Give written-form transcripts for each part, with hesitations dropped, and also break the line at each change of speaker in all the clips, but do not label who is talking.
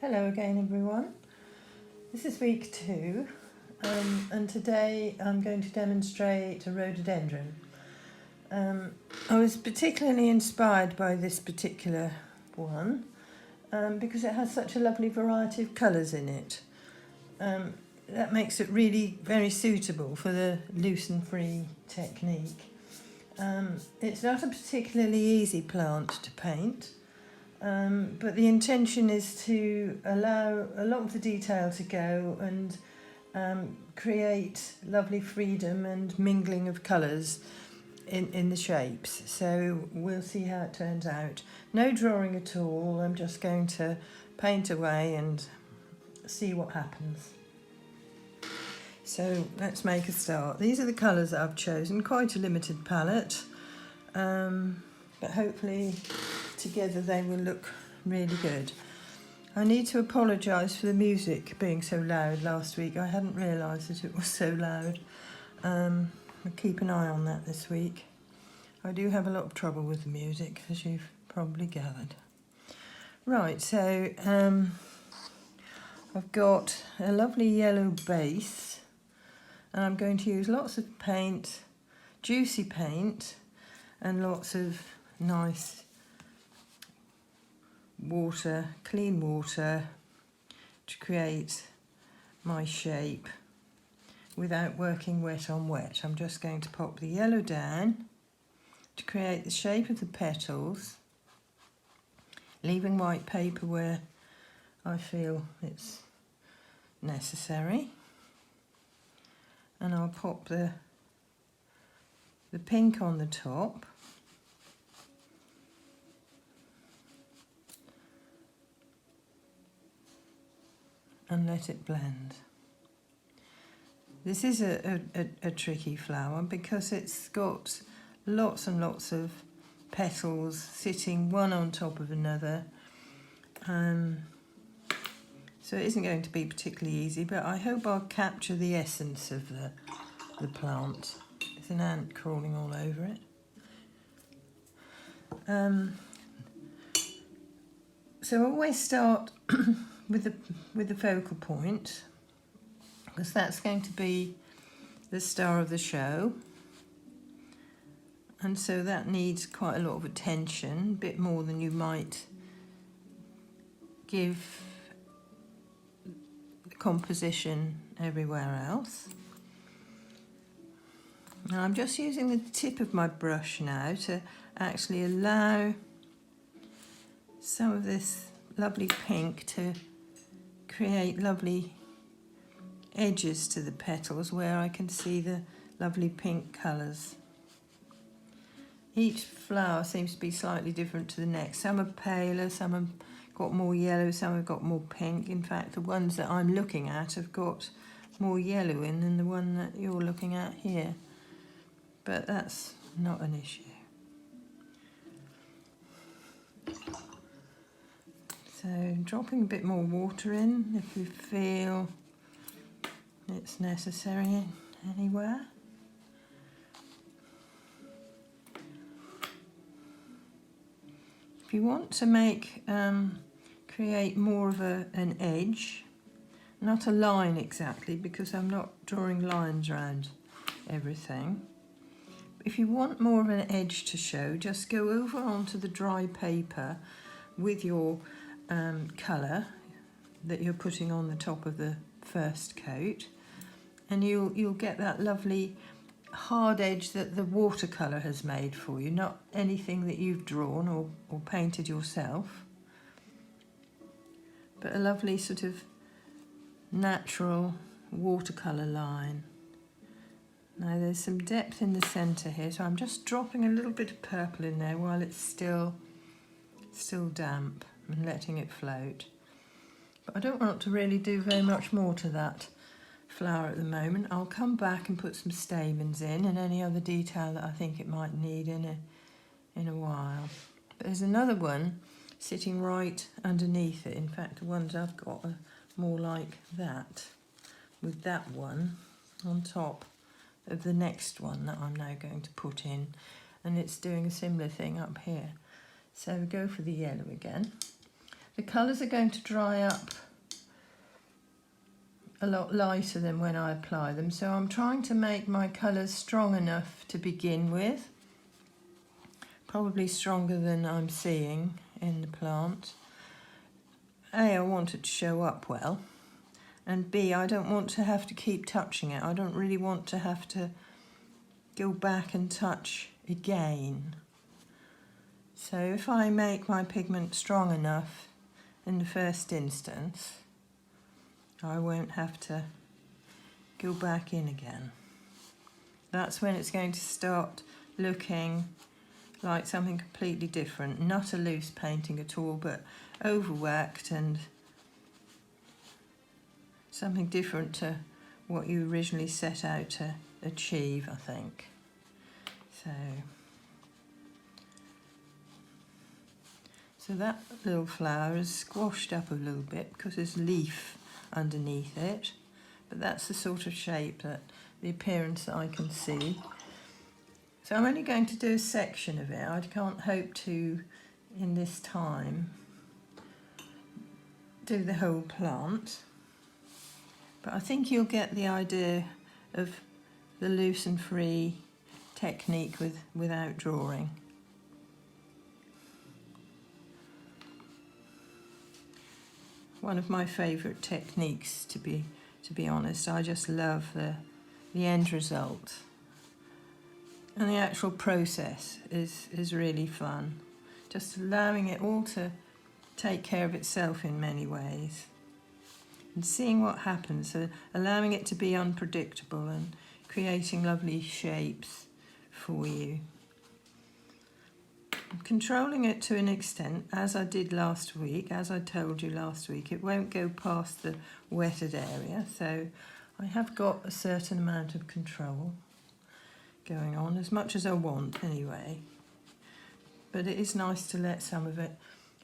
Hello again everyone. This is week 2 and today I'm going to demonstrate a rhododendron. I was particularly inspired by this particular one because it has such a lovely variety of colours in it. That makes it really very suitable for the loose and free technique. It's not a particularly easy plant to paint. But the intention is to allow a lot of the detail to go and create lovely freedom and mingling of colours in the shapes. So we'll see how it turns out. No drawing at all, I'm just going to paint away and see what happens. So let's make a start. These are the colours that I've chosen, quite a limited palette, but hopefully together they will look really good. I need to apologise for the music being so loud last week. I hadn't realised that it was so loud. I'll keep an eye on that this week. I do have a lot of trouble with the music, as you've probably gathered. Right, so I've got a lovely yellow base and I'm going to use lots of paint, juicy paint, and lots of nice water, clean water, to create my shape without working wet on wet. I'm just going to pop the yellow down to create the shape of the petals, leaving white paper where I feel it's necessary, and I'll pop the pink on the top. And let it blend. This is a tricky flower because it's got lots and lots of petals sitting one on top of another. So it isn't going to be particularly easy, but I hope I'll capture the essence of the plant. There's an ant crawling all over it. So I always start with the focal point, because that's going to be the star of the show, and so that needs quite a lot of attention, a bit more than you might give the composition everywhere else. Now I'm just using the tip of my brush now to actually allow some of this lovely pink to create lovely edges to the petals where I can see the lovely pink colours. Each flower seems to be slightly different to the next. Some are paler, some have got more yellow, some have got more pink. In fact, the ones that I'm looking at have got more yellow in than the one that you're looking at here. But that's not an issue. So dropping a bit more water in if you feel it's necessary anywhere. If you want to create more of an edge, not a line exactly, because I'm not drawing lines around everything. If you want more of an edge to show, just go over onto the dry paper with your colour that you're putting on the top of the first coat, and you'll get that lovely hard edge that the watercolour has made for you, not anything that you've drawn or painted yourself, but a lovely sort of natural watercolour line. Now there's some depth in the centre here, so I'm just dropping a little bit of purple in there while it's still damp and letting it float. But I don't want to really do very much more to that flower at the moment. I'll come back and put some stamens in and any other detail that I think it might need in a while. But there's another one sitting right underneath it. In fact, the ones I've got are more like that, with that one on top of the next one that I'm now going to put in, and it's doing a similar thing up here. So we go for the yellow again. the colours are going to dry up a lot lighter than when I apply them, so I'm trying to make my colours strong enough to begin with, probably stronger than I'm seeing in the plant. A, I want it to show up well, and B, I don't want to have to keep touching it. I don't really want to have to go back and touch again. So if I make my pigment strong enough in the first instance, I won't have to go back in again. That's when it's going to start looking like something completely different, not a loose painting at all, but overworked and something different to what you originally set out to achieve, I think. So that little flower is squashed up a little bit because there's leaf underneath it, but that's the sort of shape, that the appearance that I can see. So I'm only going to do a section of it. I can't hope to, in this time, do the whole plant, but I think you'll get the idea of the loose and free technique without drawing. One of my favourite techniques, to be honest. I just love the end result, and the actual process is really fun. Just allowing it all to take care of itself in many ways, and seeing what happens, so allowing it to be unpredictable and creating lovely shapes for you. Controlling it to an extent, as I did last week, as I told you last week, it won't go past the wetted area, so I have got a certain amount of control going on, as much as I want anyway. But it is nice to let some of it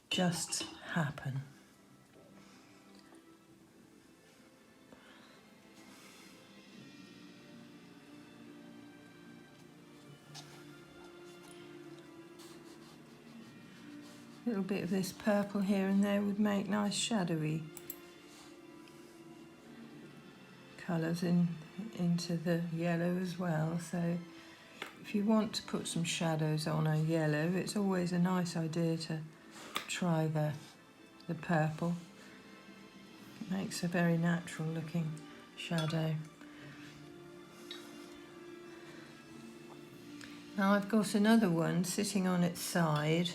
just happen. A little bit of this purple here and there would make nice shadowy colours into the yellow as well. So if you want to put some shadows on a yellow, it's always a nice idea to try the purple. It makes a very natural looking shadow. Now I've got another one sitting on its side,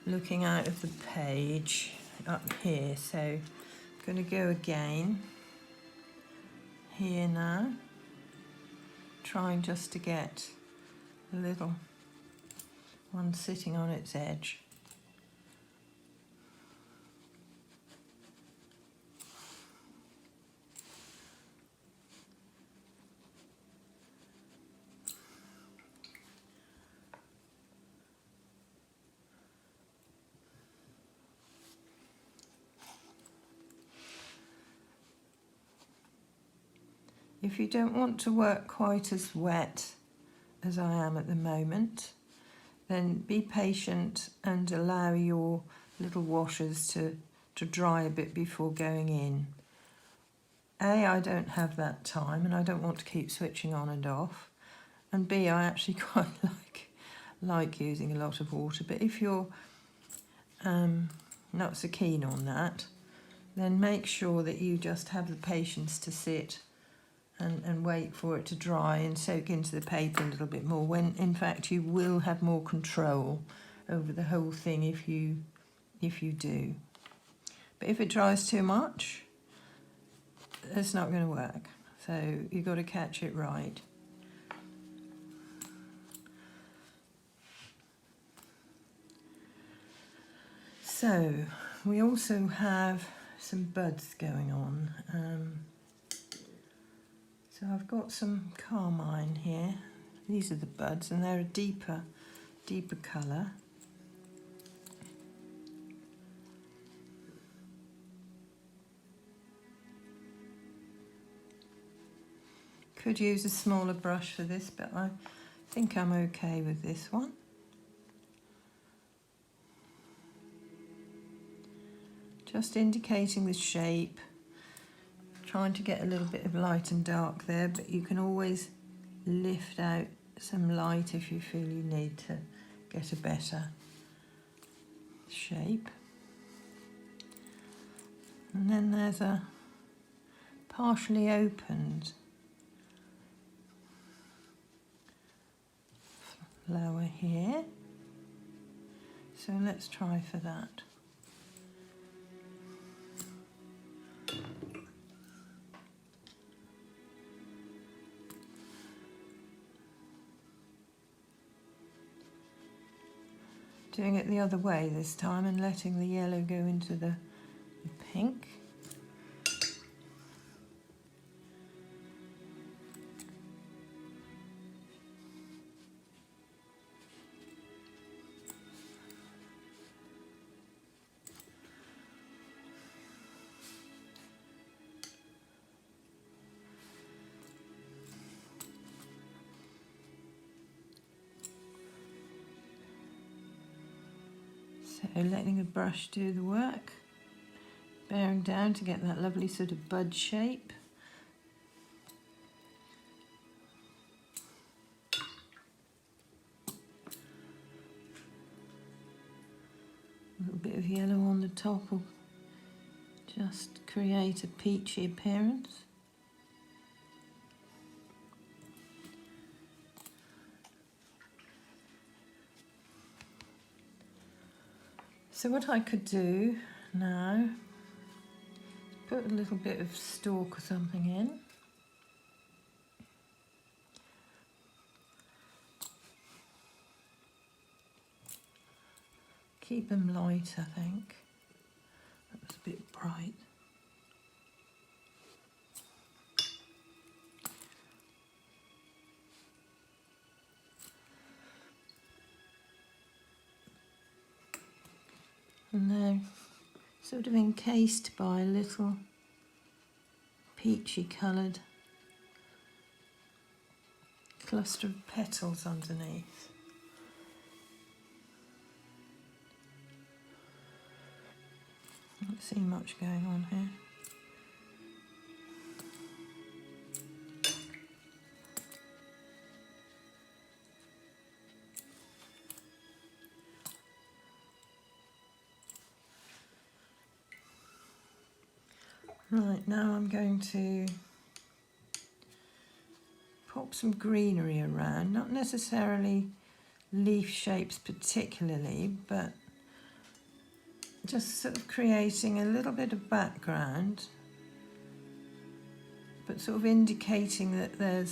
looking out of the page up here, so I'm going to go again here now, trying just to get a little one sitting on its edge. If you don't want to work quite as wet as I am at the moment, then be patient and allow your little washers to dry a bit before going in. A, I don't have that time and I don't want to keep switching on and off. And B, I actually quite like using a lot of water, but if you're not so keen on that, then make sure that you just have the patience to sit and wait for it to dry and soak into the paper a little bit more, when in fact you will have more control over the whole thing if you do. But if it dries too much, it's not going to work, so you've got to catch it right. So we also have some buds going on. So I've got some carmine here. These are the buds, and they're a deeper colour. Could use a smaller brush for this, but I think I'm okay with this one. just indicating the shape, trying to get a little bit of light and dark there, but you can always lift out some light if you feel you need to get a better shape. And then there's a partially opened flower here, so let's try for that. Doing it the other way this time and letting the yellow go into the pink. So letting the brush do the work, bearing down to get that lovely sort of bud shape. A little bit of yellow on the top will just create a peachy appearance. So what I could do now, put a little bit of stalk or something in. Keep them light, I think. That was a bit bright. And they're sort of encased by a little peachy coloured cluster of petals underneath. Don't see much going on here. Right, now I'm going to pop some greenery around, not necessarily leaf shapes particularly, but just sort of creating a little bit of background, but sort of indicating that there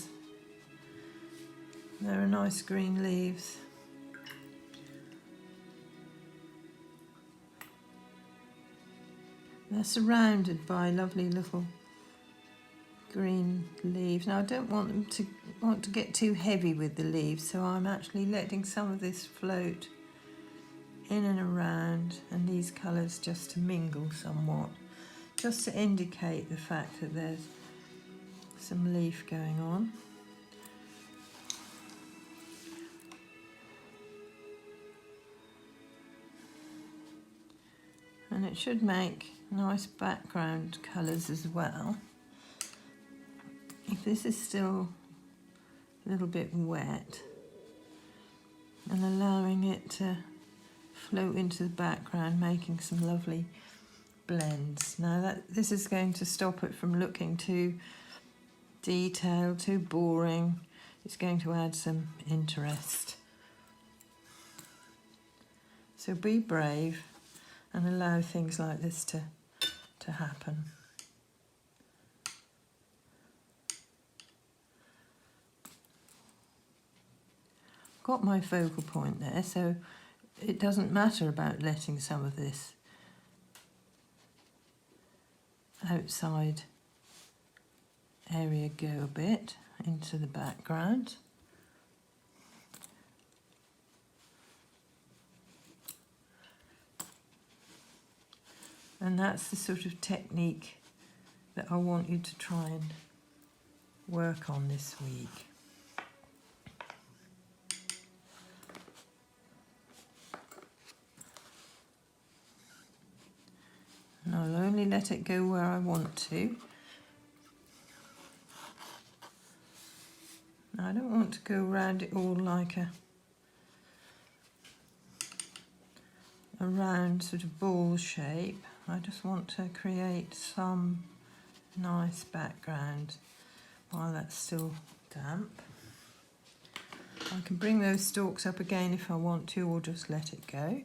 are nice green leaves. They're surrounded by lovely little green leaves. Now I don't want to get too heavy with the leaves, so I'm actually letting some of this float in and around, and these colours just to mingle somewhat, just to indicate the fact that there's some leaf going on. And it should make nice background colours as well. If this is still a little bit wet, and allowing it to float into the background, making some lovely blends. Now this is going to stop it from looking too detailed, too boring. It's going to add some interest. So be brave and allow things like this to happen. Got my focal point there, so it doesn't matter about letting some of this outside area go a bit into the background. And that's the sort of technique that I want you to try and work on this week. And I'll only let it go where I want to. I don't want to go around it all like a round sort of ball shape. I just want to create some nice background while that's still damp. I can bring those stalks up again if I want to, or just let it go.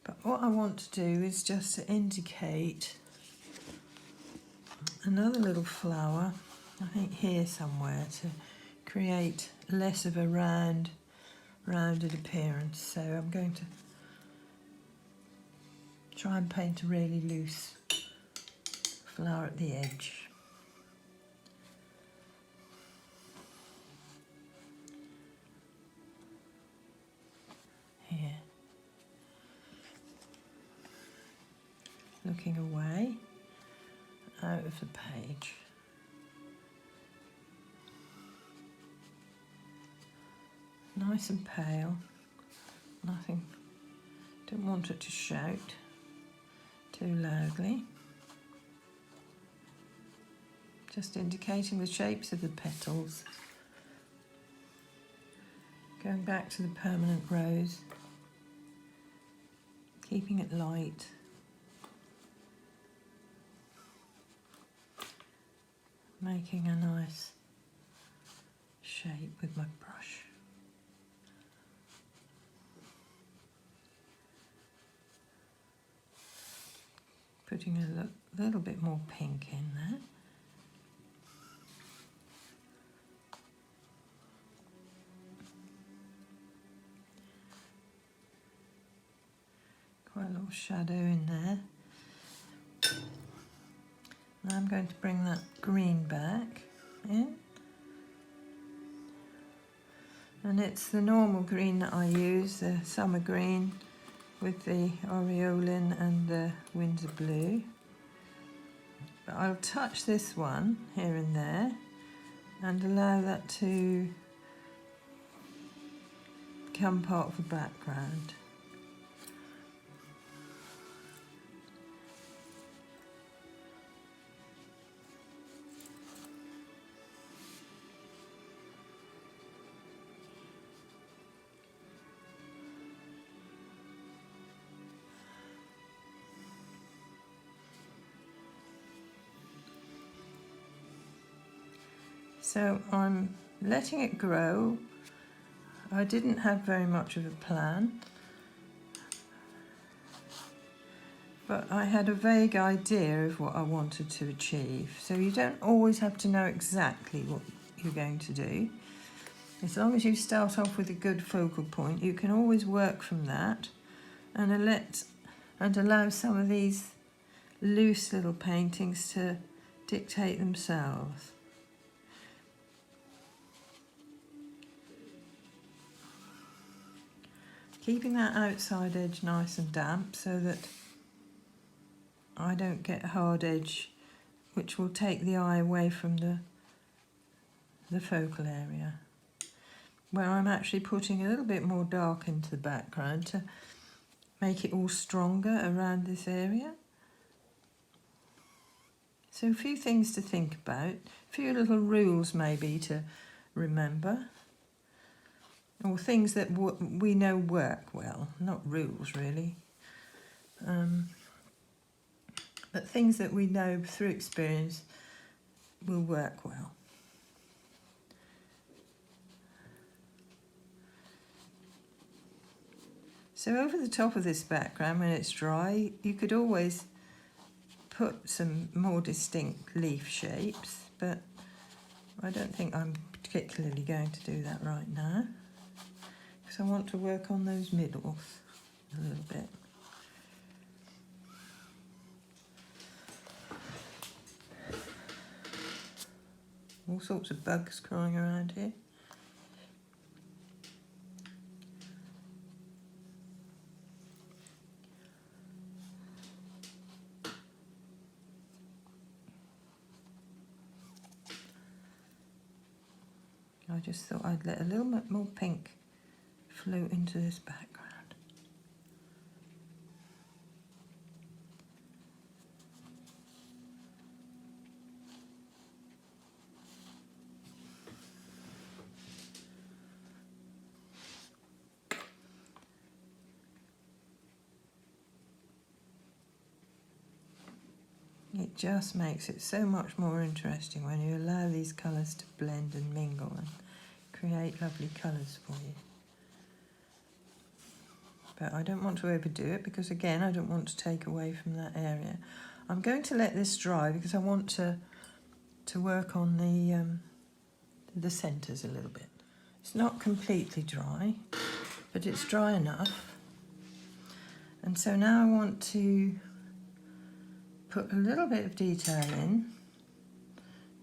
But what I want to do is just to indicate another little flower, I think here somewhere, to create less of a rounded appearance. So I'm going to try and paint a really loose flower at the edge. Here. Looking away out of the page. Nice and pale, nothing, don't want it to shout too loudly. Just indicating the shapes of the petals. Going back to the permanent rose, keeping it light. Making a nice shape with my brush. Putting a little bit more pink in there. Quite a little shadow in there. Now I'm going to bring that green back in. And it's the normal green that I use, the summer green, with the aureolin and the Windsor blue. But I'll touch this one here and there and allow that to become part of the background. So I'm letting it grow. I didn't have very much of a plan, but I had a vague idea of what I wanted to achieve. So you don't always have to know exactly what you're going to do. As long as you start off with a good focal point, you can always work from that and allow some of these loose little paintings to dictate themselves. Keeping that outside edge nice and damp so that I don't get a hard edge which will take the eye away from the focal area, where I'm actually putting a little bit more dark into the background to make it all stronger around this area. So a few things to think about, a few little rules maybe to remember. Or things that we know work well, not rules really, but things that we know through experience will work well. So over the top of this background, when it's dry, you could always put some more distinct leaf shapes, but I don't think I'm particularly going to do that right now. So I want to work on those middles a little bit. All sorts of bugs crawling around here. I just thought I'd let a little bit more pink float into this background. It just makes it so much more interesting when you allow these colours to blend and mingle and create lovely colours for you. But I don't want to overdo it because, again, I don't want to take away from that area. I'm going to let this dry because I want to work on the centres a little bit. It's not completely dry, but it's dry enough. And so now I want to put a little bit of detail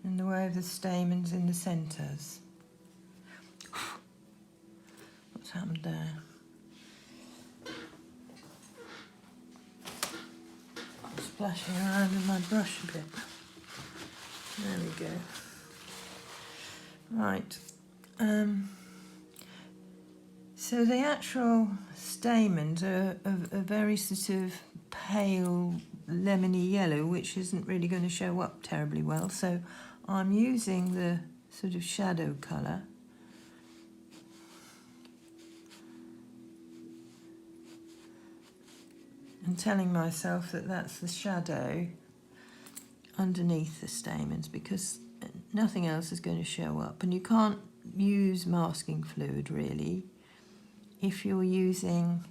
in the way of the stamens in the centres. What's happened there? Splashing around in my brush a bit. There we go. Right. So the actual stamens are a very sort of pale lemony yellow, which isn't really going to show up terribly well. So I'm using the sort of shadow colour. And telling myself that that's the shadow underneath the stamens, because nothing else is going to show up. And you can't use masking fluid really if you're using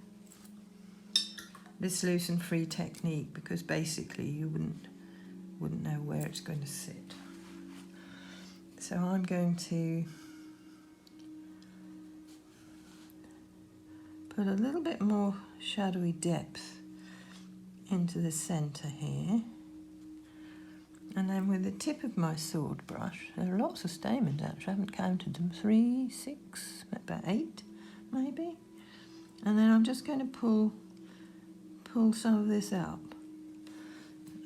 this loose and free technique, because basically you wouldn't know where it's going to sit. So I'm going to put a little bit more shadowy depth into the centre here, and then with the tip of my sword brush, there are lots of stamens actually, I haven't counted them, 3, 6, about 8 maybe, and then I'm just going to pull some of this up.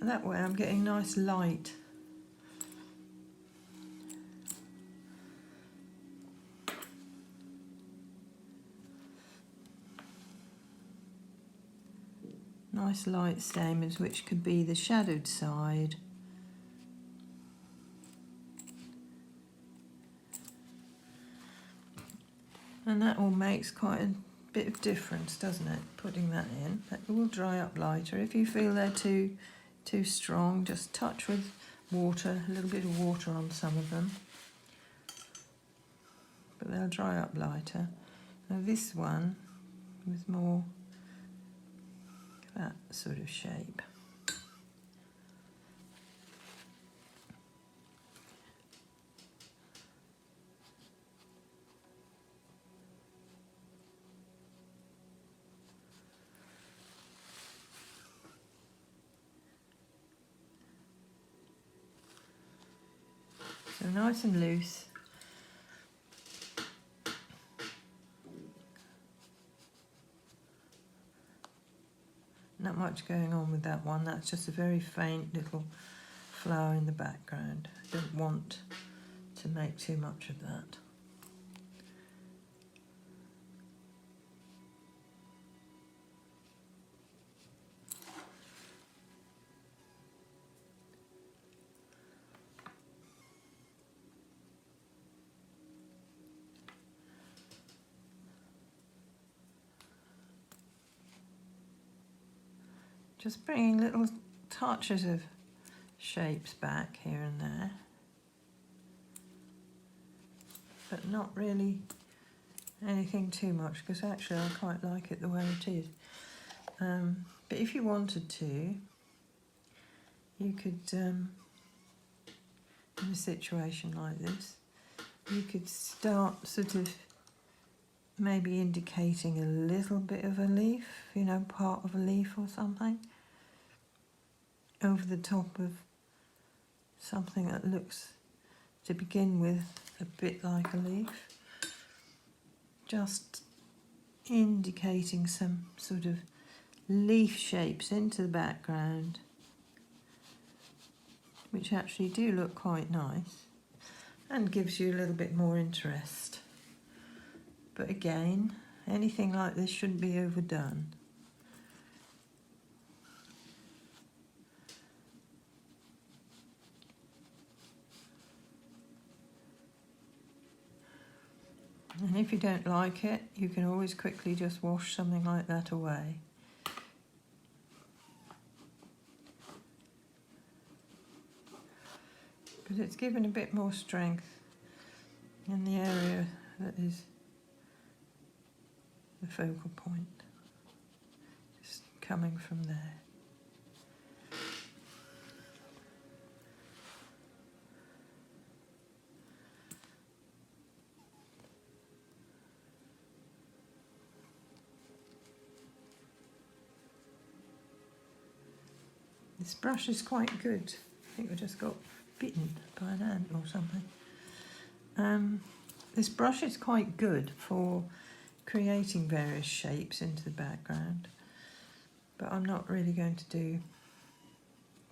That way I'm getting nice light stamens, which could be the shadowed side and that all makes quite a bit of difference, doesn't it, putting that in. That will dry up lighter. If you feel they're too strong, just touch with water, a little bit of water on some of them, but they'll dry up lighter. Now this one with more that sort of shape. So nice and loose. Not much going on with that one, that's just a very faint little flower in the background. I don't want to make too much of that. Just bringing little touches of shapes back here and there, but not really anything too much, because actually I quite like it the way it is. But if you wanted to, you could, in a situation like this, you could start sort of maybe indicating a little bit of a leaf, you know, part of a leaf or something, over the top of something that looks, to begin with, a bit like a leaf. Just indicating some sort of leaf shapes into the background, which actually do look quite nice and gives you a little bit more interest. But again, anything like this shouldn't be overdone. And if you don't like it, you can always quickly just wash something like that away. because it's given a bit more strength in the area that is the focal point, just coming from there. This brush is quite good. I think I just got bitten by an ant or something. This brush is quite good for creating various shapes into the background, but I'm not really going to do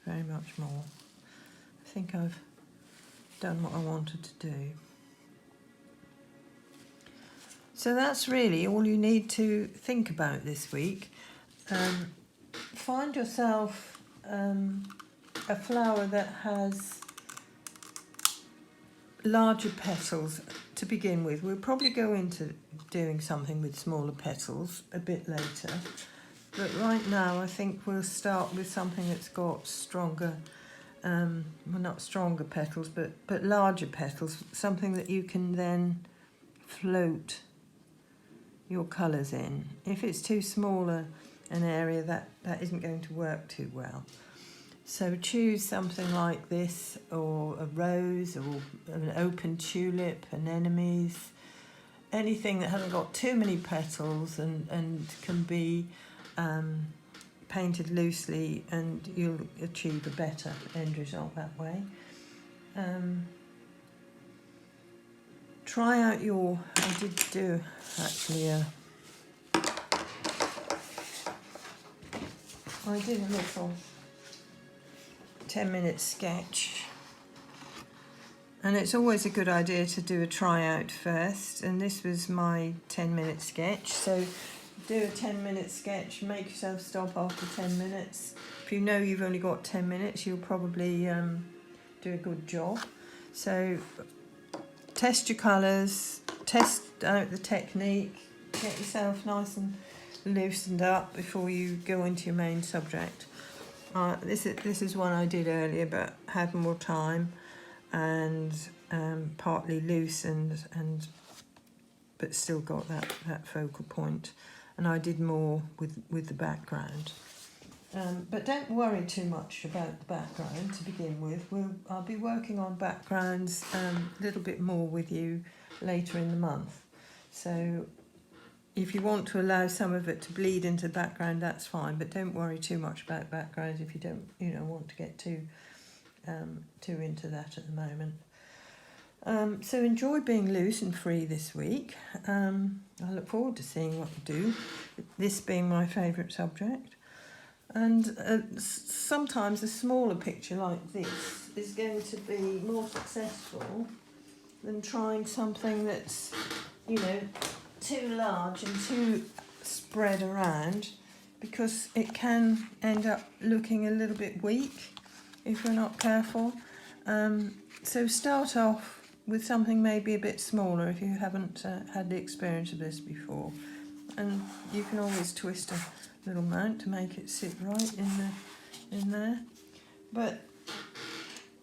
very much more. I think I've done what I wanted to do. So that's really all you need to think about this week. Find yourself a flower that has larger petals to begin with. We'll probably go into doing something with smaller petals a bit later, but right now I think we'll start with something that's got stronger, well, not stronger petals, but larger petals, something that you can then float your colours in. If it's too small an area, that isn't going to work too well. So choose something like this, or a rose, or an open tulip, anemones, anything that hasn't got too many petals and can be painted loosely, and you'll achieve a better end result that way. Try out I did do actually I did a little 10-minute sketch, and it's always a good idea to do a tryout first, and this was my 10-minute sketch. So do a 10-minute sketch, make yourself stop after 10 minutes. If you know you've only got 10 minutes, you'll probably do a good job. So test your colours, test out the technique, get yourself nice and loosened up before you go into your main subject. This is one I did earlier, but had more time and partly loose and but still got that focal point. And I did more with the background. But don't worry too much about the background to begin with. I'll be working on backgrounds a little bit more with you later in the month. So if you want to allow some of it to bleed into the background, that's fine, but don't worry too much about backgrounds if you don't, want to get too into that at the moment. So enjoy being loose and free this week. I look forward to seeing what you do, this being my favourite subject. And sometimes a smaller picture like this is going to be more successful than trying something that's, too large and too spread around, because it can end up looking a little bit weak if you're not careful. So start off with something maybe a bit smaller if you haven't had the experience of this before, and you can always twist a little amount to make it sit right in there. But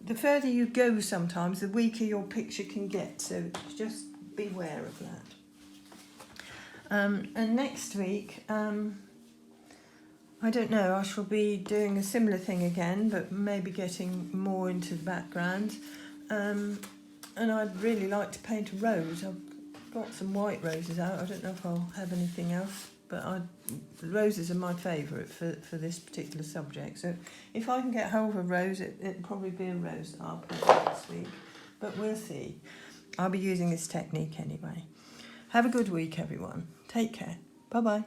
the further you go sometimes, the weaker your picture can get, so just beware of that. And next week, I don't know, I shall be doing a similar thing again, but maybe getting more into the background. And I'd really like to paint a rose. I've got some white roses out. I don't know if I'll have anything else, but roses are my favourite for this particular subject. So if I can get hold of a rose, it'll probably be a rose that I'll paint this week. But we'll see. I'll be using this technique anyway. Have a good week, everyone. Take care. Bye-bye.